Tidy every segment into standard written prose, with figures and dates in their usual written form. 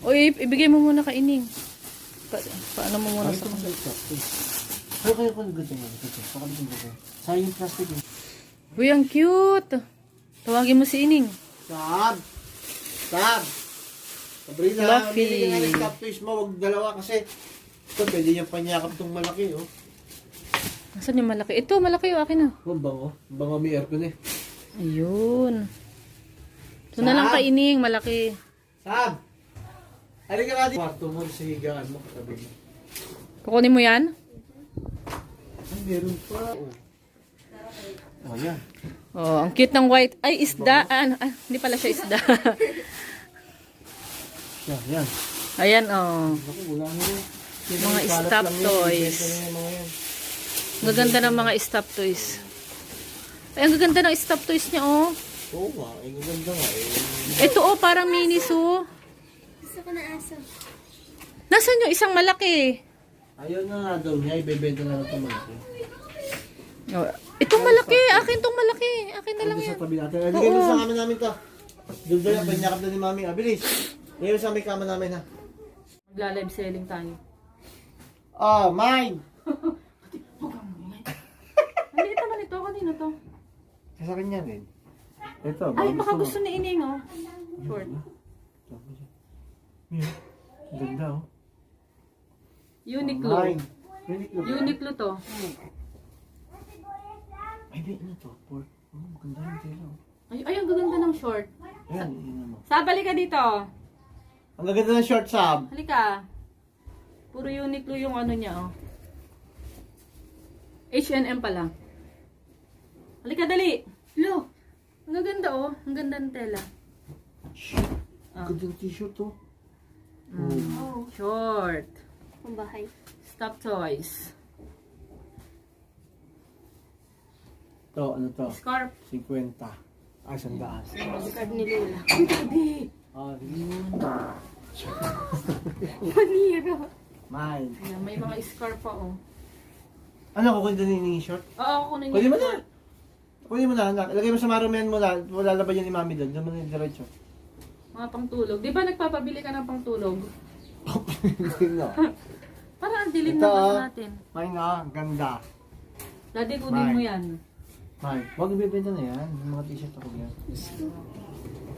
O, ibigay mo muna kay Ining. Paano mo muna sa kanya? Pero kayo ko nagod yung ito. Pakalitin ko kayo. Sayang yung plastic yun. Uy, ang cute. Tawagin mo si Ining. Sab! Sab! Sabrina, Fluffy. hindi ka nga ng top toys mo. Huwag dalawa kasi ito, pwede yung panyakap itong malaki, oh. Nasaan yung malaki? Ito, malaki yung akin na. Oh, bango. Bango may aircon eh. Ayun. Ito na lang kay Ining, malaki. Sab! Halika nga dito. Kwarto mo sa higaan mo, katabi mo. Kukunin mo yan? Ay, meron pa. Oh, yan. Oh, ang cute ng white. Ay, isda. Hindi pala siya isda. Yan, yan. Ayan, oh. Ako, wala mo rin. Mga stuffed toys. Ang gaganda ng mga stuffed toys. Ay, ang gaganda ng stuffed toys niya, oh. Oo nga, ang ganda nga eh. Ito, oh, parang minis, oh. Gusto ko na aso. Nasaan yung isang malaki? Ayaw na nga daw niya, ibebenta na lang ito malaki. Oh, itong malaki. Akin tong malaki. Akin na lang Ando yan. sa tabi natin. Lagay mo sa kama namin to. Doon doon, panyakap na ni Mami. Bilis. Lagay mo sa may kama namin ha. Magla-live selling tayo. Oh, mine! Maliit naman ito. Kanino to? Sa akin yan eh. Ito, Ay, baka gusto ni Ining, oh. Short. Ang ganda oh. Uniqlo. Mine. Uniqlo. Uniqlo to. Ay, di, ano to? Pork. Maganda yung tela oh. Ay, ang gaganda ng short. Ayan, yun ano. Sab, halika dito. Ang gaganda ng short sab. Halika. Puro Uniqlo yung ano niya, oh. H&M pala. Halika, dali. Lo. Ang gaganda, oh. Ang ganda ng tela. Ang ganda ng t-shirt oh. Oh, Short. pambahay. Stuffed toys. To, ano to? Scarf. 50. Ay, 100. Card ni Lola. Hindi. Ah, yun. Paniro. Mine. Ayan, may mga scarf pa, oh. Ano, kukunin din yung short? Oo, kunin Kunin niyo. mo na. Kunin mo na, anak. Ilagay mo sa marumen mo na. Wala laban yan ni Mami doon. Diyan mo na yung diretso. Mga pangtulog. Di ba nagpapabili ka ng pangtulog? Hindi na. Para ang dilim Ito, na oh. natin. Mine na, ang ganda. Daddy, kunin mo yan. Mine. Huwag ibibenta na yan. Yung mga t-shirt ako yan.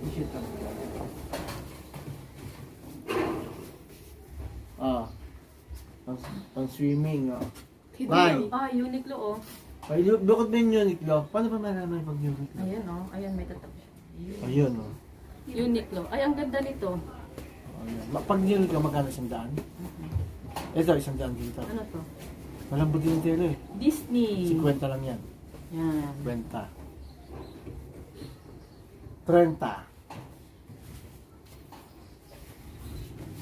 T-shirt ako. Ah. Pang swimming, ah. Mine. Ah, Uniqlo, oh. Ay, bukod mo yung Uniqlo. Paano pa malaman pag Uniqlo? Ayan, oh. Ayan, may tatak siya. Ayun, oh. Uniqlo. Ay, ang ganda nito. Ayun. Pag Uniqlo, magkano 100? Ito, 100 dito. Ano to? Malambot yung tela eh. Disney. 50 lang yan. Yan. 20. 30.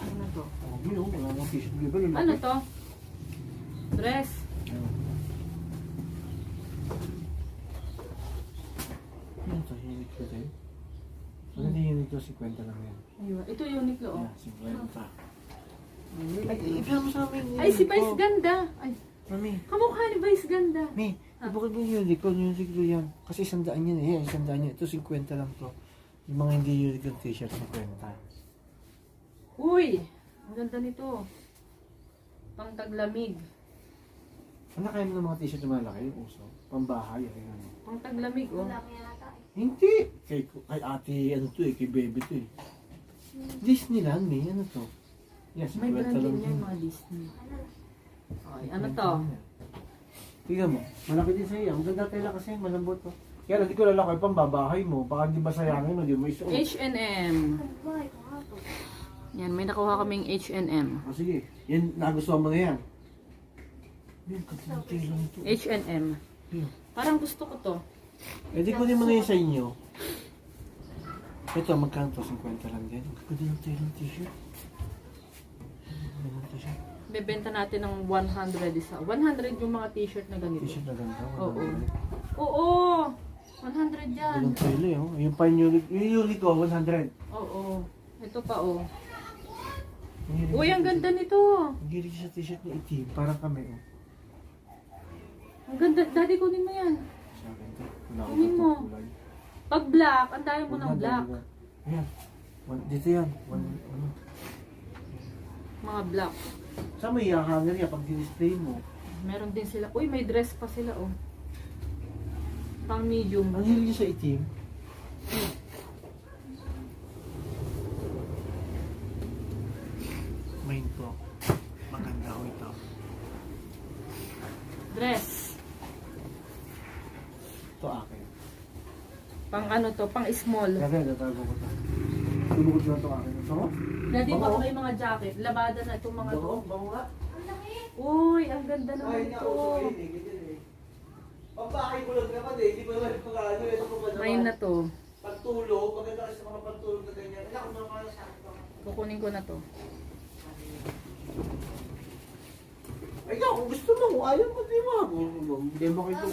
Ano to? Oh, yun, wala nang t-shirt level. Ano to? Dress. Ano to? Uniqlo din? Ano din Uniqlo? 50 lang yan. Ayun. Ito Uniqlo, oh. Yeah, 50. Ay, ipila mo sa amin. Ay, si Vice ganda. Ay, Mami, kamukha ni Vice ganda. Mi, ibukod mo yung Uniqlo. Uniqlo yan. Kasi 100 yan eh. 100 yan. Ito 50 lang to. Yung mga hindi Uniqlo t-shirt, 50. Uy, ang ganda nito. Pang taglamig. Ano kaya mo ng mga t-shirt na malaki? Yung uso. Pambahay. Ayun. Pang taglamig, oh. Wala ko yata eh. Hindi. Kay ate, ano to eh. Kay baby to eh. Disneyland, Mi. Ano to? Yes, May 50 brand lang din yan, yun. mga Disney. Ay, ano to? Tingnan mo. Malaki din sa'yo. Ang ganda tela kasi. Malambot to. Kaya hindi ko lalaki pang babahay mo. Baka hindi ba sayangin mo. Hindi mo isuot. H&M. Pambahay ko nga to. Yan, may nakuha kaming H&M. O sige. Yan, nagustuhan mo na yan. Yan, katulad tela nito. H&M. Yan. Parang gusto ko to. Eh di kunin mo na yun sa inyo. Ito, magkano to? 50 lang din. Ang ganda ng tela ng t-shirt. Ganun t-shirt. Bebenta natin ng 100 isa. 100 yung mga t-shirt na ganito. T-shirt na ganda. Oo. Oo! 100 yan. Ganun tela eh. Oh. Yung pa yung Uniqlo, 100. Oo. Ito pa, oh. Ang hilig Uy, sa ang t-shirt. ganda nito. Ang hilig sa t-shirt na itim. Parang kami. Oh. Ang ganda. Daddy, kunin mo yan. Sa akin to. Wala akong Kunin mo. kulay. Pag black, ang dami mo ng Huwag na, black. dali na. Ayan. Dito yan. Ano? Mga black. Saan mo i-hanger yan pag display mo? Meron din sila. Uy, may dress pa sila, oh. Pang medium. Ang hilig niya sa itim. Main po. Maganda ko ito. Dress. Ito akin. Pang ano to, pang small. Kaya natago ko ito. Tulugod na ito akin. Ito? Daddy, Oo. baka may mga jacket. Labada na itong mga to. Ito? Bango nga? Uy, ang ganda naman ito. Pagbahay ko lang naman eh. Hindi pa naman pag-ano. Ito ko ba naman? Main na to. Pagtulog. Maganda kasi sa mga pagtulog na ganyan. Anak ko naman sa akin. Kukunin ko na to. Ay, kung gusto mo. Kung ayaw mo, di mo. Hindi mo kayo ito.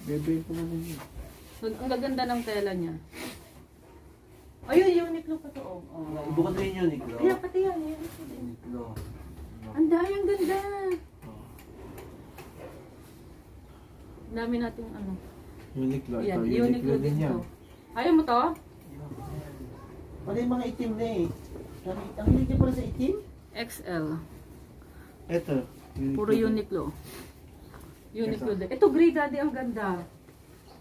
Bebe ko naman yun. Ang gaganda ng tela niya. Ayun, Uniqlo pa to. Oh. Ibukan din yun, Niklo. Kaya pati yan, Uniqlo din. Niklo. Ang dami, ang ganda. Ang dami nating ano. Uniqlo. Yan, Ito, Uniqlo din yan. to. Ayaw mo to? Pati yung mga itim na eh. Ang hilig niya pala sa itim? XL. Ito. Puro Uniqlo. Uniqlo din. Ito, gray daddy, ang ganda.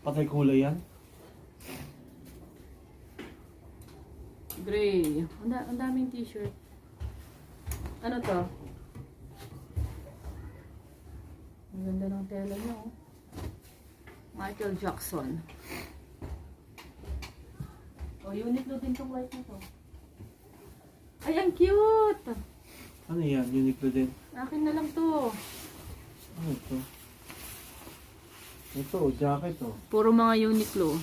Patay kulay yan? Gray. Ang daming t-shirt. Ano to? Ang ganda ng tela niya, oh. Michael Jackson. Oh, Uniqlo din tong white na to. Ay, ang cute! Ano yan? Uniqlo din. Akin na lang to. Ano ito? Ito, jacket oh. Puro mga Uniqlo.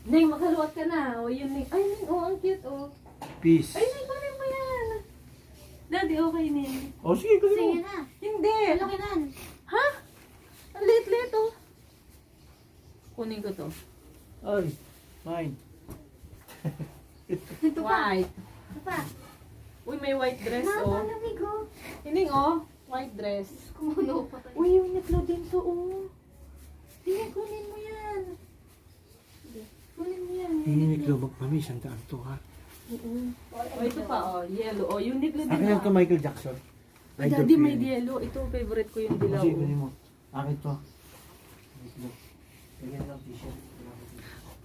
Neng, maghaluat ka na. O, yun, Neng. Ay, Neng, oh, ang cute, oh. Peace. Ay, Neng, kunin mo yan. Daddy, okay, Neng. Oh, sige, kasi Sige mo. na. Hindi. Malaki nan. Ha? Ang liit-liit, oh. Kunin ko to. Ay, fine. Ito pa. White. Ito pa. Uy, may white dress, Na, oh. palamig oh. Hining, oh. White dress. Kumulo pa tayo. Uy, Uniqlo din to, oh. Tingnan, kunin mo yan. Kunin mo yan. Uniqlo, magpami, sandaan to ha. Oh, ito pa, oh. Yellow. Oh, Uniqlo din, Akin lang to oh. Michael Jackson. Ay, Idol daddy, ko may yan. yellow. Ito, favorite ko yung dilaw. Sige, oh. kunin mo. Akin to. Uniqlo. Lagyan lang t-shirt.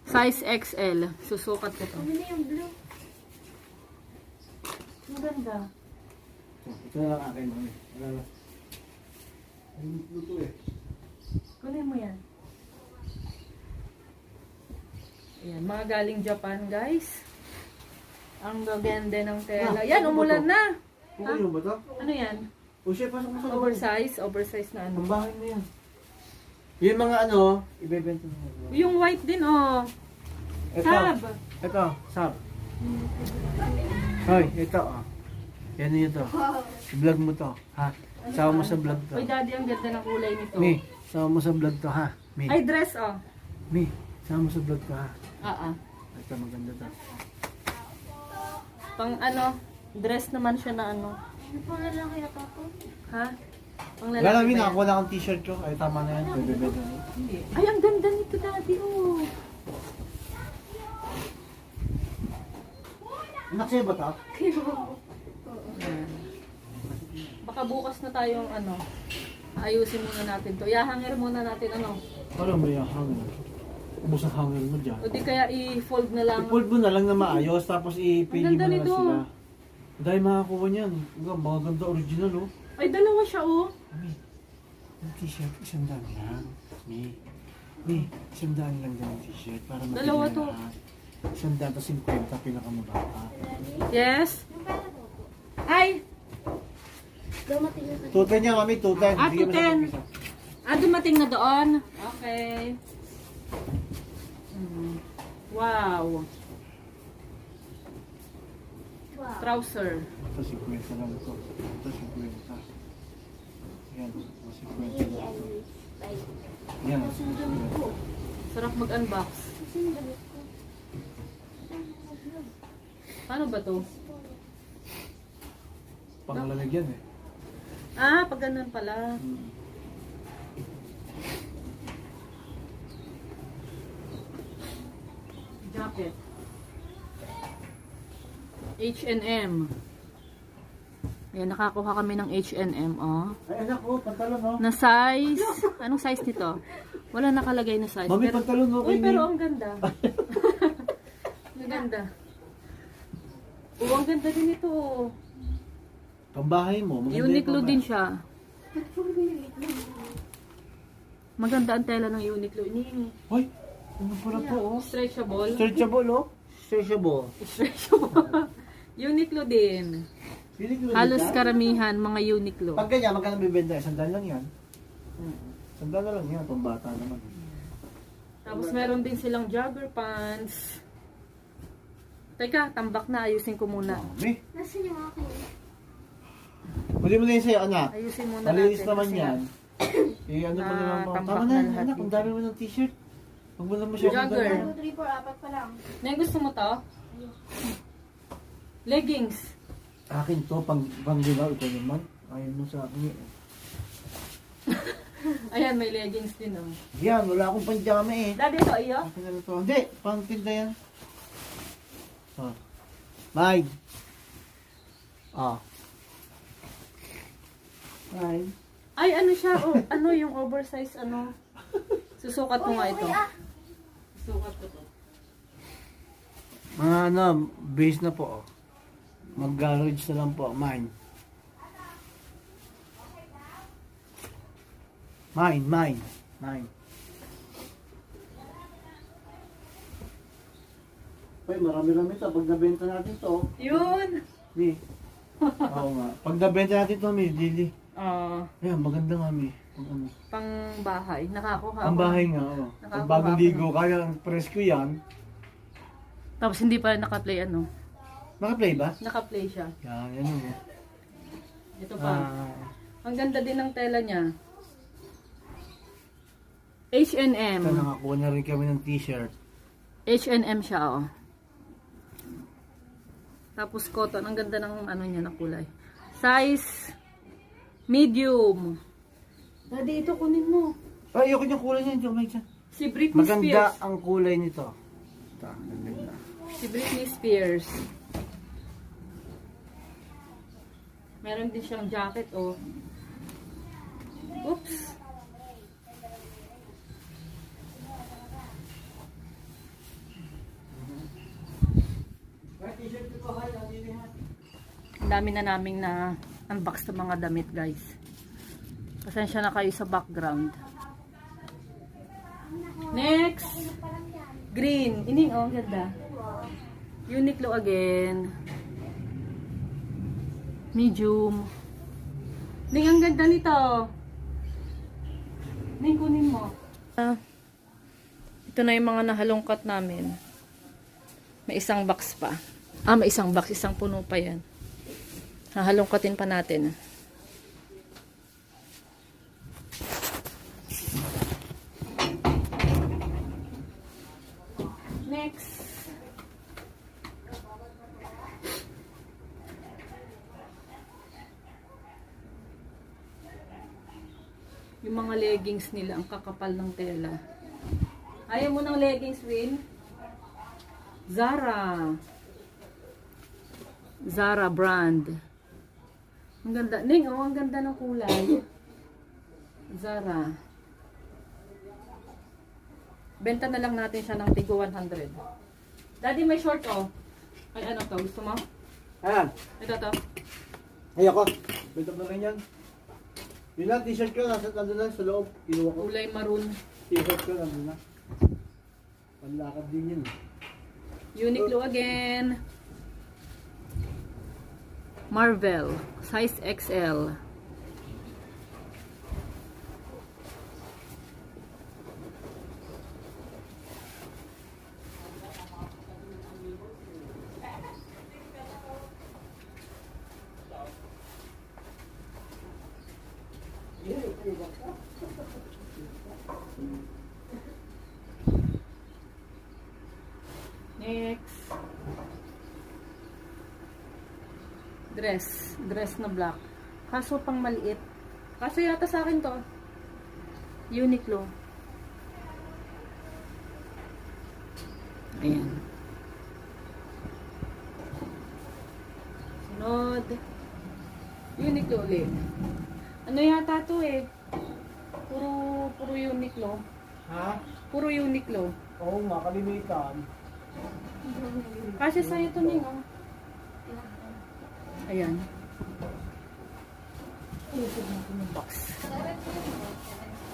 Size XL. Susukat ko to. Ano na yung blue? Ang ganda. Ito na lang akin. Wala lang. Ay, Uniqlo to eh. Kunin mo yan. Ayan, mga galing Japan, guys. Ang gaganda ng tela. Ah, Yan, ano ba umulan to? na. Kukunin mo ba to? Ano yan? O siya, pasok mo sa loob. Oversize na ano. Ang bahay na yan. Yung mga ano, ibebenta mo. Yung white din, oh. Ito. Sab. Ito, sab. Hoy, ito oh. Yan yun to. I-vlog mo to, ha? Sama mo sa vlog to. Uy, daddy, ang ganda ng kulay nito. Mi, sama mo sa vlog to, ha? Mi, Ay, dress, oh. Mi, sama mo sa vlog to, ha? Ah. Ito, maganda to. Pang ano, dress naman siya na ano. Ano pa nga lang kaya pa po? Ha? Pang Wala lalaki lang, Mi, ba yan? nakakuha na akong t-shirt ko. Ay, tama na yan. Bebebenta mo. Hindi. Ay, ang ganda nito, daddy, oh. Anak sa'yo ba to? Ayan. Baka bukas na tayong ano, ayusin muna natin to. Ihahanger muna natin ano. Parang may hanger. Ubus ang hanger mo dyan. O di kaya i-fold na lang. I-fold mo na lang na maayos, tapos Ang ipili mo ganda na lang nito. sila. Dahil makakuha niyan. Mga ganda original, oh. Ay, dalawa siya, oh. Mi, yung t-shirt, 100 lang. Mi, 100 lang din yung t-shirt para mabili Dalawa na to. lahat. 100 to 50, pinakamababa. Yes. Yung pala po po. Ay, Dumating na sa... Tutan niya, mami, tutan. Ah, Bigyan mo sa tutan. pagkisa. dumating na doon. Okay. Wow. Wow. Trouser. Ito, 50 lang ito. Ito, 50. Yan, 50 Hindi, lang ito. ay. Yan. Kasi yung damit ko. Sarap mag-unbox. Kasi yung damit ko. Paano ba to? Panglalagyan eh. Ah, pag ganun pala. jacket. H&M. Ayan, nakakuha kami ng H&M, oh. Ay, anak ko, pantalon, oh. Na size. Anong size nito? Wala nakalagay na size. Mami, pantalon, oh. Uy, pero ang ganda. Ang ganda. Oh, ang ganda din ito. Oh. Pambahay mo. maganda yung Uniqlo pambahay. din siya. Maganda ang tela ng Uniqlo. Ini. Hoy, ano pala to, oh. Stretchable. Stretchable, oh. Stretchable. Stretchable. Uniqlo din. Uniqlo Halos din yan? karamihan mga Uniqlo. Pag ganyan, magkano bibenta? Sandal lang yan. Sandal na lang yan, pambata naman. Tapos meron din silang jogger pants. Teka, tambak na. Ayusin ko muna. Mami, Nasaan yung akin? huli mo na yun sa'yo, anak. Ayusin muna Malinis natin. naman kasi yan. Eh, ano mo na lang po. tambak Tama na na, lahat anak. Ang dami mo ng t-shirt. Huwag mo na masyadong Jogger. ganun. 2, 3, 4, 4 pa lang. Neng, gusto mo to? Leggings. Akin to, pang dilaw. Ito naman. Ayaw mo sa akin eh. Ayan, may leggings din, oh. Yan, wala akong panjama eh. Daddy, ito, iyo? Akin na lang to. Hindi, pang tinda yan. Oh. Mike. Oh. Mike. Ay, ano siya? Oh, ano yung oversize, ano? Susukat ko nga ito. Susukat ko to. Mga ano, base na po. Oh. Mag-garage na lang po. Mine. Mine. Ay, marami-rami ito. Pag nabenta natin to, Yun! Mi. Oo nga. Pag nabenta natin to, Mi, Lili. Ayan, maganda nga, Mi. Pag ano. Pang bahay. Nakakuha Ang ako. bahay nga, oh. Pag Nakakawa bagong ako. ligo, kaya ang presko yan. Tapos hindi pa naka-play, ano? Naka-play ba? Naka-play siya. Yan, oh. Ito pa. Ah, Ang ganda din ng tela niya. ito, H&M. nakakuha na rin kami ng t-shirt. H&M siya, oh. Tapos cotton. Ang ganda ng ano niya na kulay. Size medium. Daddy, ito kunin mo. Ay, ayoko yung kulay niya. Hindi ko Si Britney maganda Spears. ang kulay nito. Ito, ganda. Si Britney Spears. Meron din siyang jacket, oh. Oops. Ang dami na naming na unbox ng mga damit, guys. Pasensya na kayo sa background. Next! Green. Ining, oh, ang ganda. Uniqlo again. Medium. Ning, ang ganda nito. Ning, kunin mo. Ito na yung mga nahalongkat namin. May isang box pa. May isang box. Isang puno pa yan. Hahalongkatin pa natin. Next. Yung mga leggings nila, ang kakapal ng tela. Ayaw mo ng leggings, Win? Zara. Zara brand. Ang ganda. Ning, oh, ang ganda ng kulay. Zara. Benta na lang natin siya ng tigo 100. Daddy, may short, oh. Ay, ano to? Gusto mo? Ayan. Ito to. Ayoko. Benta na rin yan. Yun lang, t-shirt ko. Nandun na sa loob. Kinuha ko. Kulay maroon. T-shirt ko. Nandun na. Panlakad din yun. Uniqlo again. Marvel. Size XL. Next. Dress. Dress na black. Kaso pang maliit. Kaso yata sa akin to. Uniqlo. Ayan. Sunod. Uniqlo ulit. Ano yata to eh? Puro Uniqlo. Ha? Puro Uniqlo. Oo nga, kalimitan. Kasi sa'yo to Ning, oh. Ayan. Lusog natin yung box.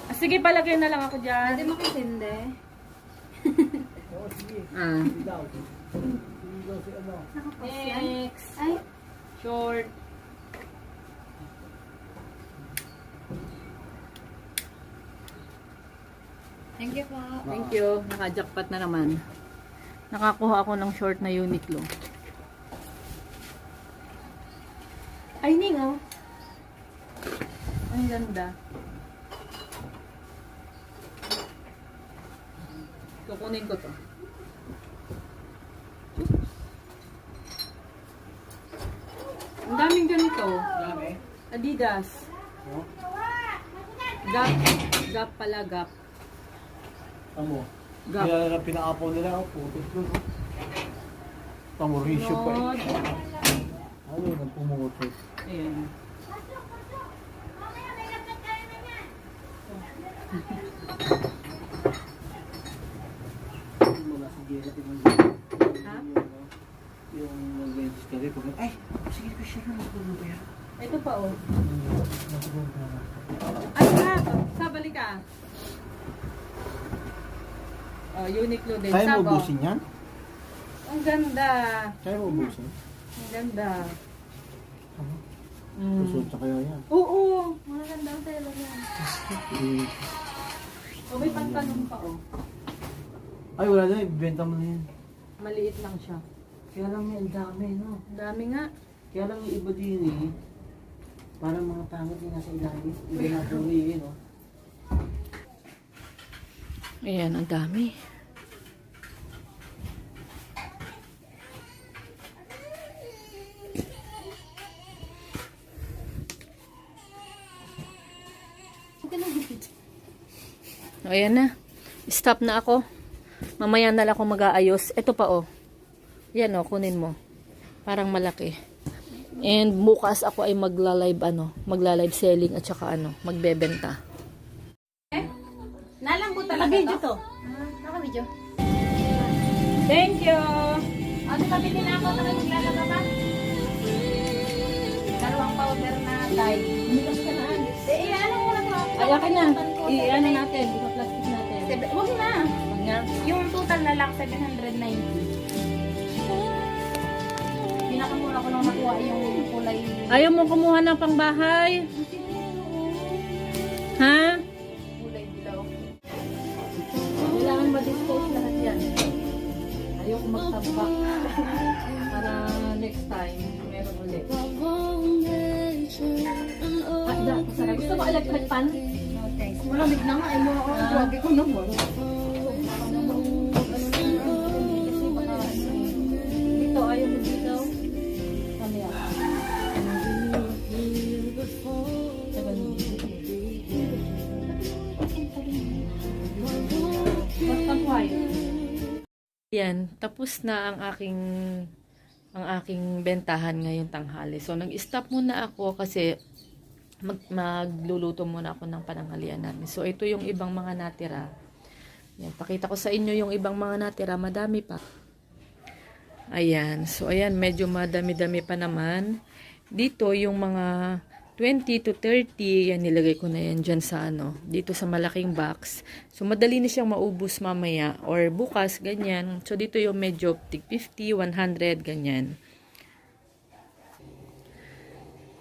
Ah, sige, palagay na lang ako dyan. Hindi makisindi. Oo, sige. Ah. Hindi daw. Hindi daw si ano. Nakapost yan. Next. Ay, Short. thank you po. Thank you. Naka-jackpot na naman. Nakakuha ako ng short na Uniqlo. Ay, Ning, oh. Ang ganda. Kukunin ko to. Ang daming ganito. Dami. Adidas. Oh, Gap. Gap pala, Gap. tamo. Gap. Kaya na pinaapaw nila, putot ko. Tamo, ratio pa eh. Sunod. Ano yun, ang pumutot. Ayan. Mula sa gila, tingnan Ha? yung mag-lenses ka rin. Ay, sige ko siya naman kung ba yan. Ito pa, oh. Nasugon ka na. Ay, sabalik ka. Oh, Uniqlo din. Kaya mo Sabo. ubusin yan? Ang ganda. Kaya mo ubusin? Ang ganda. Ano? Mm. Susunod sa kaya yan. Oo. Maganda ang tela niya. Eh, Oh, may pantalon pa, oh. Ay, wala na, ibenta mo na yan. Maliit lang siya. Kaya lang yan, dami, no? Ang dami nga. Kaya lang yung iba din eh. Parang mga pangit yung nasa ilalim. Iba na puri eh, no? Ayan, ang dami. O, ayan na. Stop na ako. Mamaya na lang ako mag-aayos. Ito pa, oh. Yan, oh. Kunin mo. Parang malaki. And bukas ako ay magla-live, magla-live selling at saka, magbebenta. Nalambot talaga Naka-video to. Naka-video. Thank you! Ano nabili na ako na maglalaba ba? Dalawang powder na dye. Hindi kasi ka naan. Ano mo na to? Ay, akin na. I-ano natin. Ipa-plastic natin. Huwag na. Huwag nga. Yung total na lang 790. Pinakamura ko nang nakuha yung kulay. Ayaw mo kumuha ng pangbahay? Ha? Kulay dilaw. Kailangan ma-dispose lahat yan. Ayaw ko magtambak. Para next time, meron ulit. Gusto mo electric pan? No thanks. Malamig na nga. Ay mo ako. Grabe ko naman. Dito, ayaw mo dito. Ano yan? Yan, tapos na ang aking bentahan ngayong tanghali. So, nag-stop muna ako kasi magluluto muna ako ng pananghalian namin. So, ito yung ibang mga natira. Yan, pakita ko sa inyo yung ibang mga natira. Madami pa. Ayan. So, ayan, medyo madami-dami pa naman. Dito, yung mga 20 to 30, yan, nilagay ko na yan dyan sa dito sa malaking box. So, madali na siyang maubos mamaya or bukas, ganyan. So, dito yung medyo 50, 100, ganyan.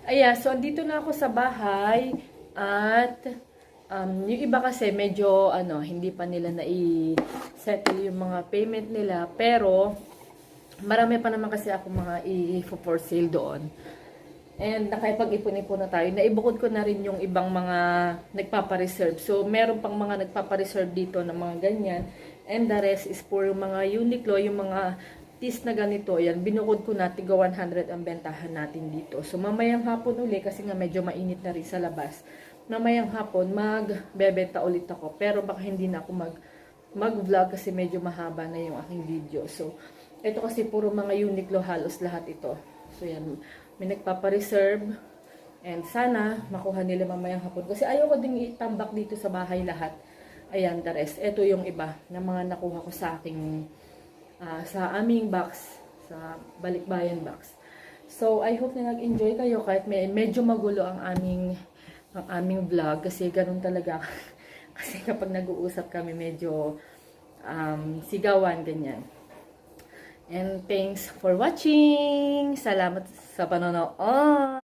Ayan, so, dito na ako sa bahay at yung iba kasi medyo, hindi pa nila na-settle yung mga payment nila. Pero, marami pa naman kasi ako mga i-for sale doon. And nakipag-ipon-ipon na tayo. Naibukod ko na rin yung ibang mga nagpapareserve. So, meron pang mga nagpapareserve dito ng mga ganyan. And the rest is for yung mga Uniqlo, yung mga tees na ganito. Yan, binukod ko na, tiga 100 ang bentahan natin dito. So, mamayang hapon uli, kasi nga medyo mainit na rin sa labas. Mamayang hapon, magbebenta ulit ako. Pero baka hindi na ako mag-vlog kasi medyo mahaba na yung aking video. So, ito kasi puro mga Uniqlo halos lahat ito. So, yan. may nagpapa-reserve. And sana makuha nila mamayang hapon. Kasi ayoko ding itambak dito sa bahay lahat. Ayan, the rest. Ito yung iba na mga nakuha ko sa aking, sa aming box. Sa Balikbayan box. So, I hope na nag-enjoy kayo kahit medyo magulo ang aming vlog. Kasi ganun talaga. Kasi kapag nag-uusap kami medyo sigawan, ganyan. And thanks for watching. Salamat sa panonood.